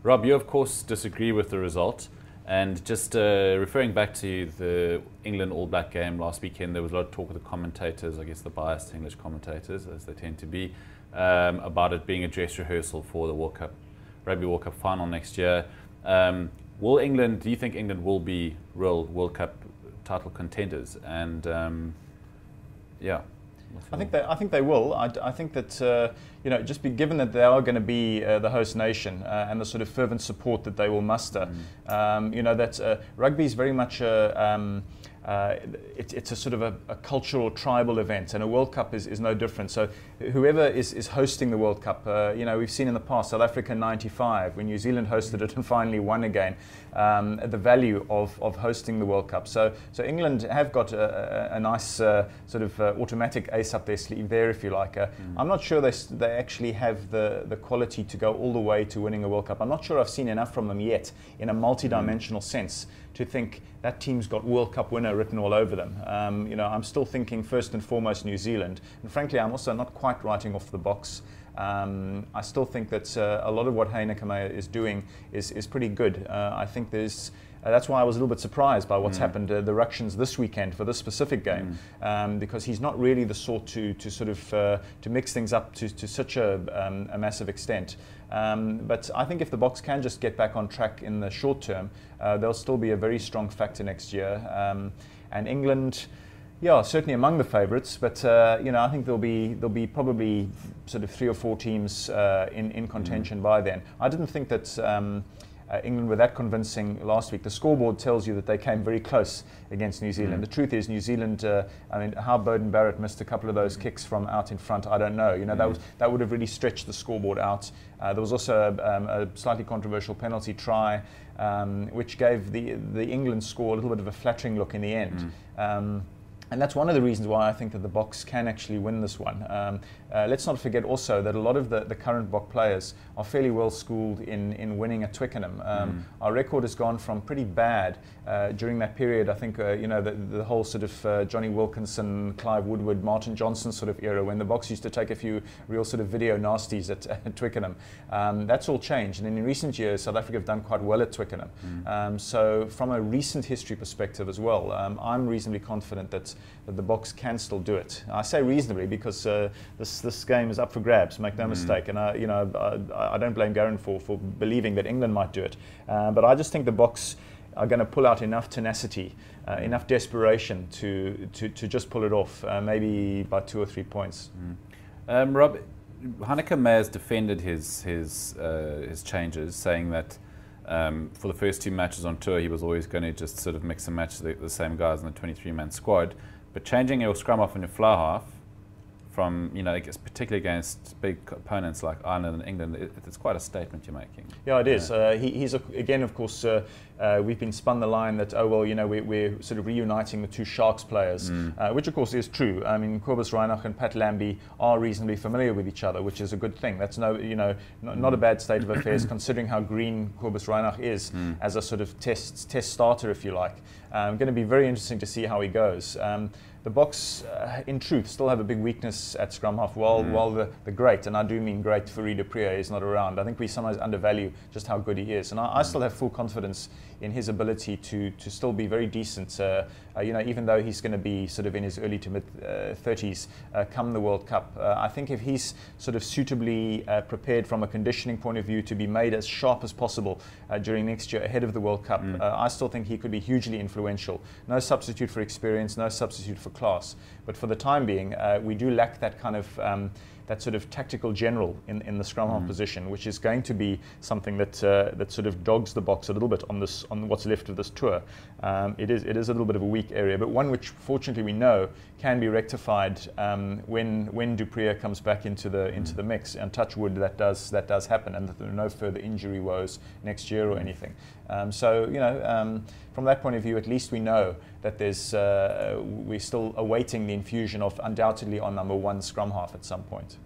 Rob, you of course disagree with the result. And just referring back to the England All Black game last weekend, there was a lot of talk with the commentators, I guess the biased English commentators, as they tend to be, about it being a dress rehearsal for the World Cup, Rugby World Cup final next year. Do you think England will be real World Cup title contenders? And yeah. I think they will. I think that given that they are going to be the host nation and the sort of fervent support that they will muster, that rugby is very much it's a sort of a cultural tribal event, and a World Cup is no different. So whoever is hosting the World Cup, we've seen in the past, South Africa in '95, when New Zealand hosted it and finally won again, the value of hosting the World Cup. So England have got a nice sort of automatic ace up their sleeve there, if you like. I'm not sure they actually have the quality to go all the way to winning a World Cup. I'm not sure I've seen enough from them yet in a multi-dimensional sense to think that team's got World Cup winner written all over them. I'm still thinking first and foremost New Zealand. And frankly, I'm also not quite writing off the box. I still think that a lot of what Heineke is doing is pretty good. I think that's why I was a little bit surprised by what's happened, the ructions this weekend for this specific game, because he's not really the sort to sort of to mix things up to such a massive extent. But I think if the Boks can just get back on track in the short term, they'll still be a very strong factor next year. And England, yeah, certainly among the favourites, but I think there'll be probably sort of 3 or 4 teams in contention by then. I didn't think that England were that convincing last week. The scoreboard tells you that they came very close against New Zealand. The truth is, New Zealand, how Bowden Barrett missed a couple of those kicks from out in front, I don't know. That would have really stretched the scoreboard out. There was also a slightly controversial penalty try, which gave the England score a little bit of a flattering look in the end. And that's one of the reasons why I think that the Boks can actually win this one. Let's not forget also that a lot of the current Bok players are fairly well schooled in winning at Twickenham. Our record has gone from pretty bad during that period. I think the whole sort of Johnny Wilkinson, Clive Woodward, Martin Johnson sort of era, when the Boks used to take a few real sort of video nasties at Twickenham. That's all changed, and in recent years South Africa have done quite well at Twickenham. So from a recent history perspective as well, I'm reasonably confident that the Boks can still do it. I say reasonably because this game is up for grabs, make no mistake, and I don't blame Garen for believing that England might do it, but I just think the Boks are going to pull out enough tenacity, enough desperation to just pull it off, maybe by 2 or 3 points. Rob, Heineke may has defended his changes, saying that for the first 2 matches on tour, he was always going to just sort of mix and match the same guys in the 23-man squad. But changing your scrum half and your fly half from, particularly against big opponents like Ireland and England, it's quite a statement you're making. Yeah, it is. He's again, of course, we've been spun the line that, we're sort of reuniting the 2 Sharks players, which of course is true. I mean, Cobus Reinach and Pat Lambie are reasonably familiar with each other, which is a good thing. That's not a bad state of affairs considering how green Cobus Reinach is as a sort of test starter, if you like. Going to be very interesting to see how he goes. The Boks, in truth, still have a big weakness at scrum half. While the great, and I do mean great, Fourie du Preez is not around, I think we sometimes undervalue just how good he is. And I still have full confidence in his ability to still be very decent, even though he's going to be sort of in his early to mid 30s come the World Cup. I think if he's sort of suitably prepared from a conditioning point of view to be made as sharp as possible during next year ahead of the World Cup, I still think he could be hugely influential. No substitute for experience, no substitute for class. But for the time being, we do lack that kind of that sort of tactical general in the scrum half position, which is going to be something that sort of dogs the Boks a little bit on what's left of this tour. It is a little bit of a weak area, but one which fortunately we know can be rectified when du Preez comes back into the mix. And touch wood, that does happen, and that there are no further injury woes next year or anything. From that point of view, at least we know that we're still awaiting the infusion of undoubtedly our number 1 scrum half at some point.